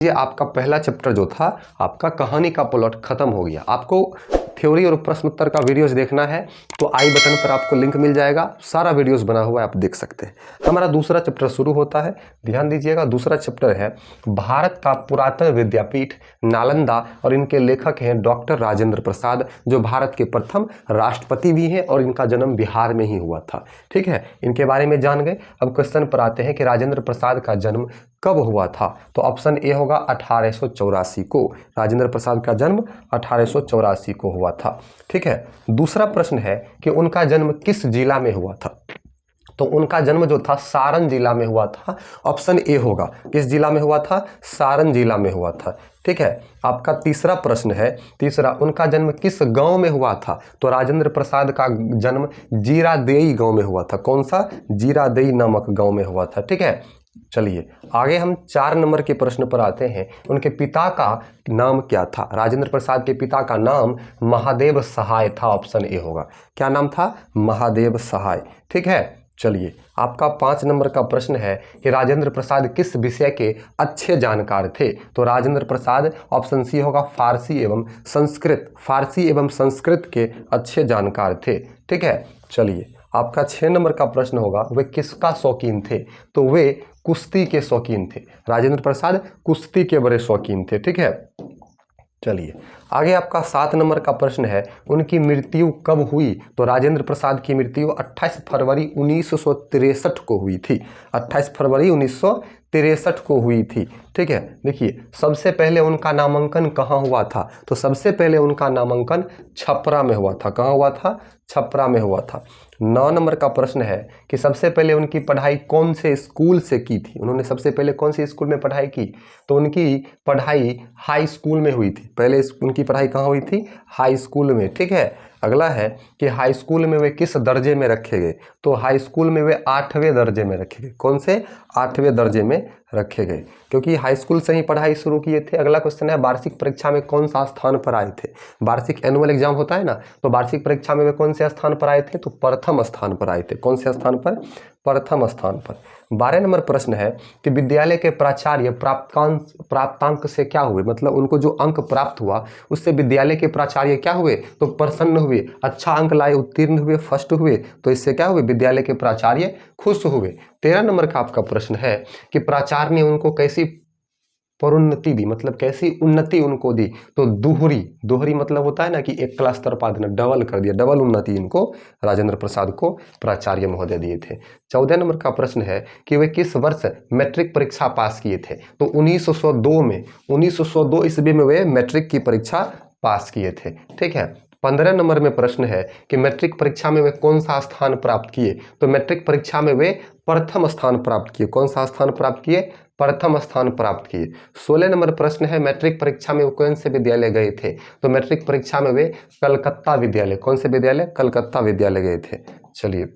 ये आपका पहला चैप्टर जो था आपका कहानी का प्लॉट खत्म हो गया। आपको थ्योरी और प्रश्न उत्तर का वीडियोस देखना है तो आई बटन पर आपको लिंक मिल जाएगा, सारा वीडियोस बना हुआ है, आप देख सकते हैं। हमारा दूसरा चैप्टर शुरू होता है, ध्यान दीजिएगा। दूसरा चैप्टर है भारत का पुरातन विद्यापीठ नालंदा, और इनके लेखक हैं डॉक्टर राजेंद्र प्रसाद, जो भारत के प्रथम राष्ट्रपति भी हैं और इनका जन्म बिहार में ही हुआ था। ठीक है, इनके बारे में जान गए। अब क्वेश्चन पर आते हैं कि राजेंद्र प्रसाद का जन्म कब हुआ था। तो ऑप्शन ए होगा 1884 को। राजेंद्र प्रसाद का जन्म 1884 को हुआ था। ठीक है, दूसरा प्रश्न है कि उनका जन्म किस जिला में हुआ था। तो उनका जन्म जो था सारण जिला में हुआ था। ऑप्शन ए होगा, किस जिला में हुआ था, सारण जिला में हुआ था। ठीक है, आपका तीसरा प्रश्न है, तीसरा, उनका जन्म किस गांव में हुआ था। तो राजेंद्र प्रसाद का जन्म जीरादेई गांव में हुआ था। कौन सा, जीरादेई नामक गांव में हुआ था। ठीक है, चलिए आगे हम 4 नंबर के प्रश्न पर आते हैं। उनके पिता का नाम क्या था। राजेंद्र प्रसाद के पिता का नाम महादेव सहाय था। ऑप्शन ए होगा, क्या नाम था, महादेव सहाय। ठीक है, चलिए आपका 5 नंबर का प्रश्न है कि राजेंद्र प्रसाद किस विषय के अच्छे जानकार थे। तो राजेंद्र प्रसाद, ऑप्शन सी होगा, फारसी एवं संस्कृत, फारसी एवं संस्कृत के अच्छे जानकार थे। ठीक है, चलिए आपका 6 नंबर का प्रश्न होगा, वे किसका शौकीन थे। तो वे कुश्ती के शौकीन थे। राजेंद्र प्रसाद कुश्ती के बड़े शौकीन थे। ठीक है, चलिए आगे आपका 7 नंबर का प्रश्न है, उनकी मृत्यु कब हुई। तो राजेंद्र प्रसाद की मृत्यु 28 फरवरी 1963 को हुई थी। 28 फरवरी 1963 को हुई थी। ठीक है, देखिए सबसे पहले उनका नामांकन कहाँ हुआ था। तो सबसे पहले उनका नामांकन छपरा में हुआ था। कहाँ हुआ था, छपरा में हुआ था। 9 नंबर का प्रश्न है कि सबसे पहले उनकी पढ़ाई कौन से स्कूल से की थी। उन्होंने सबसे पहले कौन से स्कूल में पढ़ाई की। तो उनकी पढ़ाई हाई स्कूल में हुई थी। पहले उनकी पढ़ाई कहाँ हुई थी, हाई स्कूल में। ठीक है, अगला है कि हाई स्कूल में वे किस दर्जे में रखे गए। तो हाई स्कूल में वे 8वें दर्जे में रखे गए। कौन से, 8वें दर्जे में रखे गए, क्योंकि हाई स्कूल से ही पढ़ाई शुरू किए थे। अगला क्वेश्चन है, वार्षिक परीक्षा में कौन सा स्थान पर आए थे। वार्षिक एनुअल एग्जाम होता है ना, तो वार्षिक परीक्षा में वे कौन से स्थान पर आए थे। तो प्रथम स्थान पर आए थे। कौन से स्थान पर, प्रथम स्थान पर। 12 नंबर प्रश्न है कि विद्यालय के प्राचार्य प्राप्तांक से क्या हुए। मतलब उनको जो अंक प्राप्त हुआ उससे विद्यालय के प्राचार्य क्या हुए, तो प्रसन्न हुए, अच्छा अंक लाए, उत्तीर्ण हुए, फर्स्ट हुए। तो इससे क्या हुए, विद्यालय के प्राचार्य खुश हुए। 13 नंबर का आपका प्रश्न है कि प्राचार्य ने उनको कैसी प्रोन्नति दी, मतलब कैसी उन्नति उनको दी। तो दोहरी, दोहरी मतलब होता है ना कि एक क्लास तरपा देना, डबल कर दिया, डबल उन्नति इनको राजेंद्र प्रसाद को प्राचार्य महोदय दिए थे। 14 नंबर का प्रश्न है कि वे किस वर्ष मैट्रिक परीक्षा पास किए थे। तो 1902 में, 1902 ईस्वी में वे मैट्रिक की परीक्षा पास किए थे। ठीक है, 15 नंबर में प्रश्न है कि मैट्रिक परीक्षा में वे कौन सा स्थान प्राप्त किए। तो मैट्रिक परीक्षा में वे प्रथम स्थान प्राप्त किए। कौन सा स्थान प्राप्त किए, प्रथम स्थान प्राप्त किए। 16 नंबर प्रश्न है, मैट्रिक परीक्षा में वो कौन से विद्यालय गए थे। तो मैट्रिक परीक्षा में वे कलकत्ता विद्यालय, कौन से विद्यालय, कलकत्ता विद्यालय गए थे। चलिए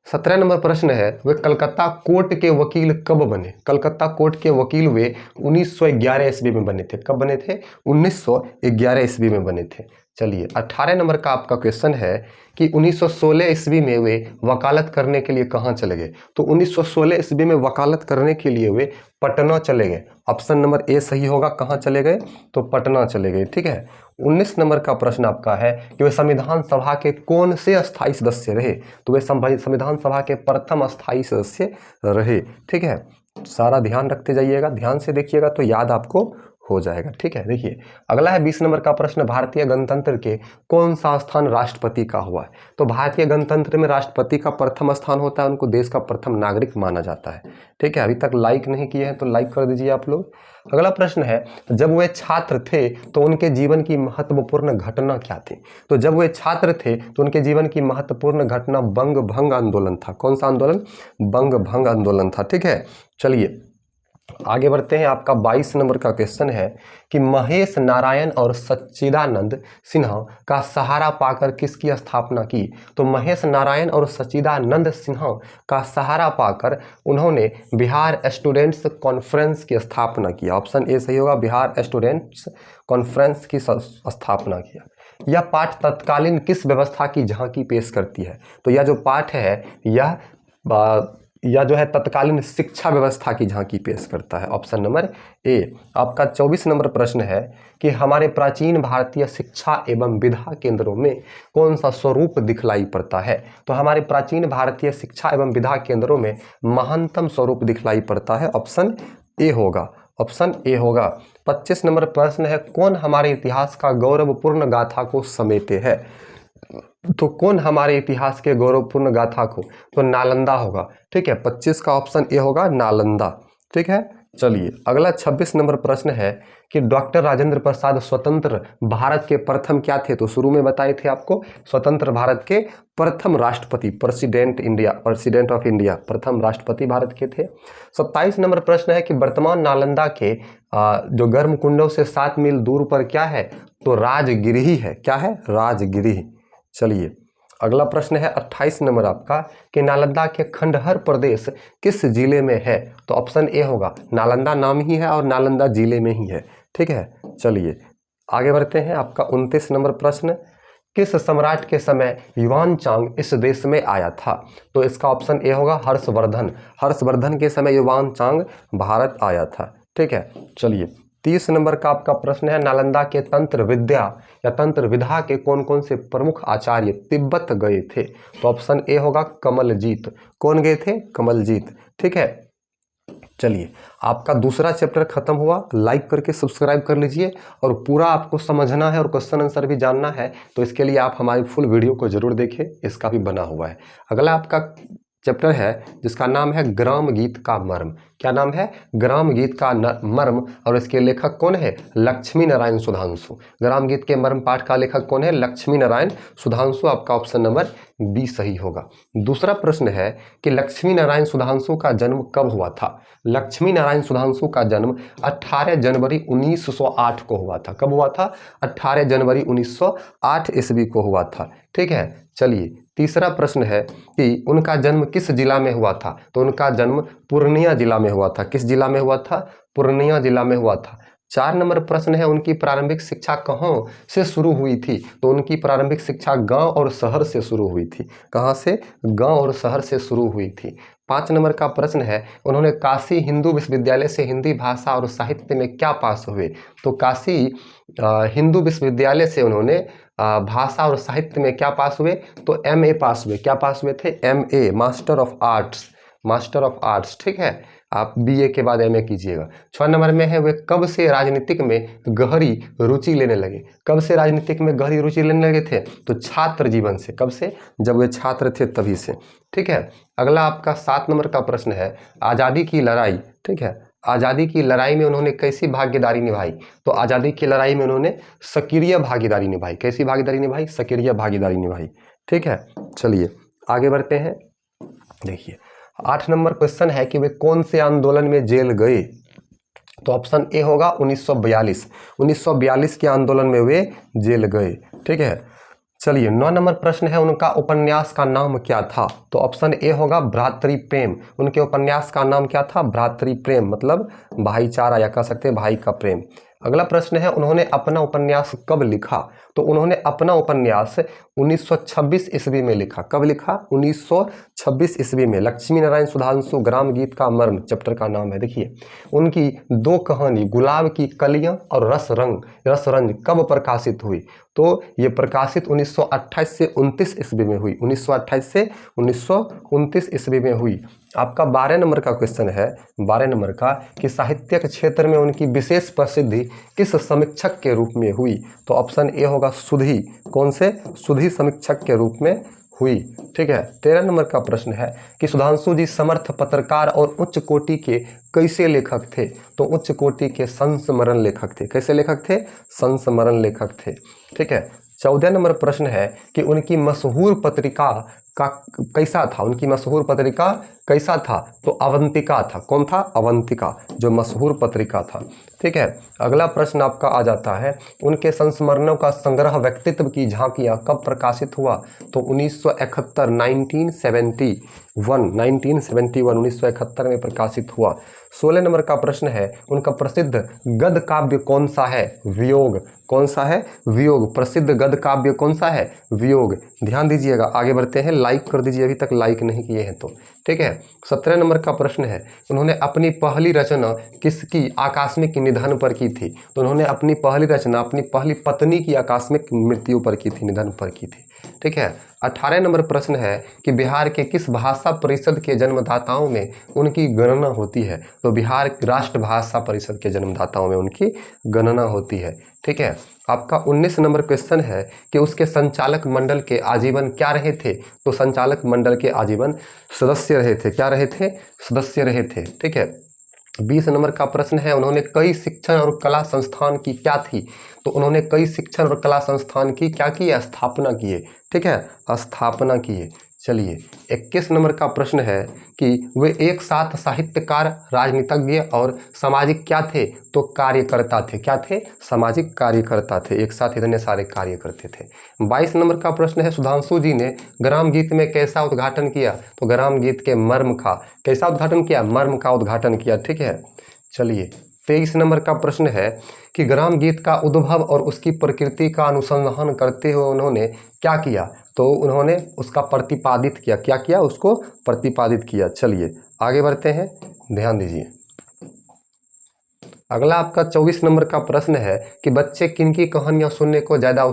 17 नंबर प्रश्न है, वे कलकत्ता कोर्ट के वकील कब बने। कलकत्ता कोर्ट के वकील वे 1911 ईस्वी में बने थे। कब बने थे, 1911 ईस्वी में बने थे। चलिए 18 नंबर का आपका क्वेश्चन है कि 1916 ईस्वी में वे वकालत करने के लिए कहाँ चले गए। तो 1916 ईस्वी में वकालत करने के लिए वे पटना चले गए। ऑप्शन नंबर ए सही होगा, कहाँ चले गए, तो पटना चले गए। ठीक है, 19 नंबर का प्रश्न आपका है कि वे संविधान सभा के कौन से अस्थायी सदस्य रहे। तो वे संविधान सभा के प्रथम अस्थायी सदस्य रहे। ठीक है, सारा ध्यान रखते जाइएगा, ध्यान से देखिएगा तो याद आपको हो जाएगा। ठीक है, देखिए अगला है 20 नंबर का प्रश्न, भारतीय गणतंत्र के कौन सा स्थान राष्ट्रपति का हुआ है। तो भारतीय गणतंत्र में राष्ट्रपति का प्रथम स्थान होता है, उनको देश का प्रथम नागरिक माना जाता है। ठीक है, अभी तक लाइक नहीं किए हैं तो लाइक कर दीजिए आप लोग। अगला प्रश्न है, जब वे छात्र थे तो उनके जीवन की महत्वपूर्ण घटना क्या थी। तो जब वे छात्र थे तो उनके जीवन की महत्वपूर्ण घटना बंग भंग आंदोलन था। कौन सा आंदोलन, बंग भंग आंदोलन था। ठीक है, चलिए आगे बढ़ते हैं। आपका 22 नंबर का क्वेश्चन है कि महेश नारायण और सच्चिदानंद सिन्हा का सहारा पाकर किसकी स्थापना की। तो महेश नारायण और सच्चिदानंद सिन्हा का सहारा पाकर उन्होंने बिहार स्टूडेंट्स कॉन्फ्रेंस की स्थापना की। ऑप्शन ए सही होगा, बिहार स्टूडेंट्स कॉन्फ्रेंस की स्थापना किया। यह पाठ तत्कालीन किस व्यवस्था की झांकी पेश करती है। तो यह जो पाठ है यह या जो है तत्कालीन शिक्षा व्यवस्था की झांकी पेश करता है। Option number A. आपका 24 नंबर प्रश्न है कि हमारे प्राचीन भारतीय शिक्षा एवं विधा केंद्रों में कौन सा स्वरूप दिखलाई पड़ता है? तो हमारे प्राचीन भारतीय शिक्षा एवं विधा केंद्रों में महानतम स्वरूप दिखलाई पड़ता है। ऑप्शन ए होगा, ऑप्शन ए होगा। 25 नंबर प्रश्न है, कौन हमारे इतिहास का गौरवपूर्ण गाथा को समेटे है? तो कौन हमारे इतिहास के गौरवपूर्ण गाथा को? तो नालंदा होगा। ठीक है, 25 का ऑप्शन ए होगा, नालंदा। ठीक है, चलिए अगला 26 नंबर प्रश्न है कि डॉक्टर राजेंद्र प्रसाद स्वतंत्र भारत के प्रथम क्या थे? तो शुरू में बताए थे आपको, स्वतंत्र भारत के प्रथम राष्ट्रपति, प्रेसिडेंट ऑफ इंडिया, प्रथम राष्ट्रपति भारत के थे। 27 नंबर प्रश्न है कि वर्तमान नालंदा के जो गर्म कुंडों से 7 मील दूर पर क्या है? तो राजगिरी है। क्या है? राजगिरी। चलिए अगला प्रश्न है 28 नंबर आपका कि नालंदा के खंडहर प्रदेश किस जिले में है? तो ऑप्शन ए होगा, नालंदा नाम ही है और नालंदा जिले में ही है। ठीक है, चलिए आगे बढ़ते हैं। आपका 29 नंबर प्रश्न, किस सम्राट के समय युआन चांग इस देश में आया था? तो इसका ऑप्शन ए होगा, हर्षवर्धन। हर्षवर्धन के समय युआन चांग भारत आया था। ठीक है, चलिए 30 नंबर का आपका प्रश्न है, नालंदा के तंत्र विद्या या तंत्र विधा के कौन कौन से प्रमुख आचार्य तिब्बत गए थे? तो ऑप्शन ए होगा, कमलजीत। कौन गए थे? कमलजीत। ठीक है, चलिए आपका दूसरा चैप्टर खत्म हुआ। लाइक करके सब्सक्राइब कर लीजिए और पूरा आपको समझना है और क्वेश्चन आंसर भी जानना है तो इसके लिए आप हमारी फुल वीडियो को जरूर देखें, इसका भी बना हुआ है। अगला आपका चैप्टर है जिसका नाम है ग्राम गीत का मर्म। क्या नाम है? ग्राम गीत का मर्म। और इसके लेखक कौन है? लक्ष्मी नारायण सुधांशु। ग्राम गीत के मर्म पाठ का लेखक कौन है? लक्ष्मी नारायण सुधांशु। आपका ऑप्शन नंबर बी सही होगा। दूसरा प्रश्न है कि लक्ष्मी नारायण सुधांशु का जन्म कब हुआ था? लक्ष्मी नारायण सुधांशु का जन्म 18 जनवरी 1908 को हुआ था। कब हुआ था? 18 जनवरी 1908 ईस्वी को हुआ था। ठीक है, चलिए तीसरा प्रश्न है कि उनका जन्म किस जिला में हुआ था? तो उनका जन्म पूर्णिया जिला में हुआ था। किस जिला में हुआ था? पूर्णिया जिला में हुआ था। 4 नंबर प्रश्न है, उनकी प्रारंभिक शिक्षा कहाँ से शुरू हुई थी? तो उनकी प्रारंभिक शिक्षा गांव और शहर से शुरू हुई थी। कहाँ से? गांव और शहर से शुरू हुई थी। 5 नंबर का प्रश्न है, उन्होंने काशी हिंदू विश्वविद्यालय से हिंदी भाषा और साहित्य में क्या पास हुए? तो काशी हिंदू विश्वविद्यालय से उन्होंने भाषा और साहित्य में क्या पास हुए? तो MA पास हुए। क्या पास हुए थे? MA, master of arts. Master of arts. ठीक है, आप BA के बाद MA कीजिएगा। 6 नंबर में है, वे कब से राजनीतिक में गहरी रुचि लेने लगे? कब से राजनीतिक में गहरी रुचि लेने लगे थे? तो छात्र जीवन से। कब से? जब वे छात्र थे तभी से। ठीक है, अगला आपका 7 नंबर का प्रश्न है, आज़ादी की लड़ाई। ठीक है, आज़ादी की लड़ाई में उन्होंने कैसी भागीदारी निभाई? तो आज़ादी की लड़ाई में उन्होंने सक्रिय भागीदारी निभाई। कैसी भागीदारी निभाई? सक्रिय भागीदारी निभाई। ठीक है, चलिए आगे बढ़ते हैं। देखिए 8 नंबर क्वेश्चन है कि वे कौन से आंदोलन में जेल गए? तो ऑप्शन ए होगा 1942। 1942 के आंदोलन में वे जेल गए। ठीक है, चलिए 9 नंबर प्रश्न है, उनका उपन्यास का नाम क्या था? तो ऑप्शन ए होगा भ्रातृप्रेम। उनके उपन्यास का नाम क्या था? भ्रातृप्रेम, मतलब भाईचारा या कह सकते हैं भाई का प्रेम। अगला प्रश्न है, उन्होंने अपना उपन्यास कब लिखा? तो उन्होंने अपना उपन्यास 1926 ईस्वी में लिखा। कब लिखा? 1926 ईस्वी में। लक्ष्मी नारायण सुधांशु, ग्राम गीत का मर्म चैप्टर का नाम है। देखिए उनकी 2 कहानी गुलाब की कलियां और रसरंज कब प्रकाशित हुई? तो ये प्रकाशित 1928 से 29 ईस्वी में हुई। 1928 से 1929 ईस्वी में हुई। आपका 12 नंबर का क्वेश्चन है, 12 नंबर का, कि साहित्यिक क्षेत्र में उनकी विशेष प्रसिद्धि किस समीक्षक के रूप में हुई? तो ऑप्शन ए होगा सुधी। कौन से? सुधी समीक्षक के रूप में हुई। ठीक है, 13 नंबर का प्रश्न है कि सुधांशु जी समर्थ पत्रकार और उच्च कोटि के कैसे लेखक थे? तो उच्च कोटि के संस्मरण लेखक थे। कैसे लेखक थे? संस्मरण लेखक थे। ठीक है, 14 नंबर प्रश्न है कि उनकी मशहूर पत्रिका का कैसा था? उनकी मशहूर पत्रिका कैसा था? तो अवंतिका था। कौन था? अवंतिका, जो मशहूर पत्रिका था। ठीक है, अगला प्रश्न आपका आ जाता है, उनके संस्मरणों का संग्रह व्यक्तित्व की झांकियां कब प्रकाशित हुआ? तो 1971, 1971 में प्रकाशित हुआ। 16 नंबर का प्रश्न है, उनका प्रसिद्ध गद्य काव्य कौन सा है? वियोग। कौन सा है? वियोग। प्रसिद्ध गद्य काव्य कौन सा है? वियोग। ध्यान दीजिएगा, आगे बढ़ते हैं। लाइक कर दीजिए, अभी तक लाइक नहीं किए हैं तो, ठीक है। 17 नंबर का प्रश्न है, उन्होंने अपनी पहली रचना किसकी आकस्मिक निधन पर की थी? तो उन्होंने अपनी पहली रचना अपनी पहली पत्नी की आकस्मिक मृत्यु पर की थी, निधन पर की थी, ठीक है। 18 नंबर प्रश्न है कि बिहार के किस भाषा परिषद के जन्मदाताओं में उनकी गणना होती है? तो बिहार राष्ट्र भाषा परिषद के जन्मदाताओं में उनकी गणना होती है, ठीक है। आपका 19 नंबर क्वेश्चन है कि उसके संचालक मंडल के आजीवन क्या रहे थे? तो संचालक मंडल के आजीवन सदस्य रहे थे। क्या रहे थे? सदस्य रहे थे, ठीक है। 20 नंबर का प्रश्न है, उन्होंने कई शिक्षण और कला संस्थान की क्या थी? तो उन्होंने कई शिक्षण और कला संस्थान की क्या की? स्थापना किए, ठीक है, स्थापना किए। चलिए 21 नंबर का प्रश्न है कि वे एक साथ साहित्यकार, राजनीतिज्ञ और सामाजिक क्या थे? तो कार्यकर्ता थे। क्या थे? सामाजिक कार्यकर्ता थे, एक साथ इतने सारे कार्य करते थे। 22 नंबर का प्रश्न है, सुधांशु जी ने ग्राम गीत में कैसा उद्घाटन किया? तो ग्राम गीत के मर्म का कैसा उद्घाटन किया? मर्म का उद्घाटन किया, ठीक है। चलिए 23 नंबर का प्रश्न है कि ग्राम गीत का उद्भव और उसकी प्रकृति का अनुसंधान करते हुए उन्होंने क्या किया? तो उन्होंने उसका प्रतिपादित किया। क्या किया? उसको प्रतिपादित किया। चलिए आगे बढ़ते हैं, ध्यान दीजिए। अगला आपका 24 नंबर का प्रश्न है कि बच्चे किनकी कहानियां सुनने को ज़्यादा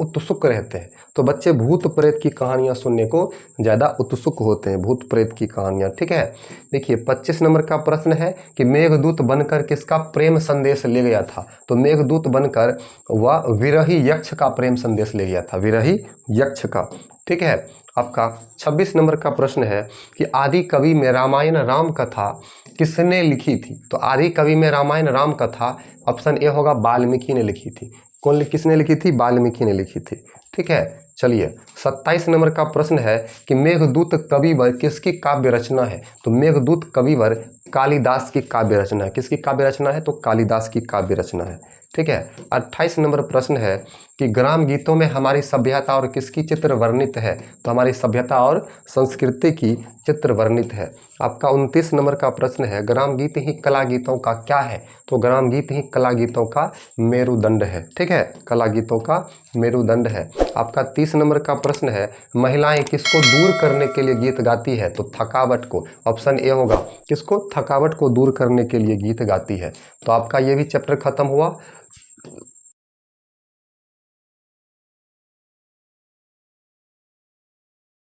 उत्सुक रहते हैं? तो बच्चे भूत प्रेत की कहानियां सुनने को ज़्यादा उत्सुक होते हैं, भूत प्रेत की कहानियां, ठीक है। देखिए 25 नंबर का प्रश्न है कि मेघदूत बनकर किसका प्रेम संदेश ले गया था? तो मेघदूत बनकर वह विरही यक्ष का प्रेम संदेश ले गया था, विरही यक्ष का, ठीक है। आपका 26 नंबर का प्रश्न है कि आदि कवि में रामायण राम कथा किसने लिखी थी? तो आदि कवि में रामायण राम कथा ऑप्शन ए होगा वाल्मीकि ने लिखी थी। किसने लिखी थी? वाल्मीकि ने लिखी थी, ठीक है। चलिए 27 नंबर का प्रश्न है कि मेघदूत कविवर किसकी काव्य रचना है? तो मेघदूत कविवर कालिदास की काव्य रचना है। किसकी काव्य रचना है? तो कालिदास की काव्य रचना है, ठीक है। 28 नंबर प्रश्न है कि ग्राम गीतों में हमारी सभ्यता और किसकी चित्र वर्णित है? तो हमारी सभ्यता और संस्कृति की चित्र वर्णित है। आपका 29 नंबर का प्रश्न है, ग्राम गीत ही कला गीतों का क्या है? तो ग्राम गीत ही कला गीतों का मेरुदंड है, ठीक है, कला गीतों का मेरुदंड है। आपका 30 नंबर का प्रश्न है, महिलाएं किसको दूर करने के लिए गीत गाती है? तो थकावट को। ऑप्शन ए होगा, किसको? थकावट को दूर करने के लिए गीत गाती है। तो आपका ये भी चैप्टर खत्म हुआ।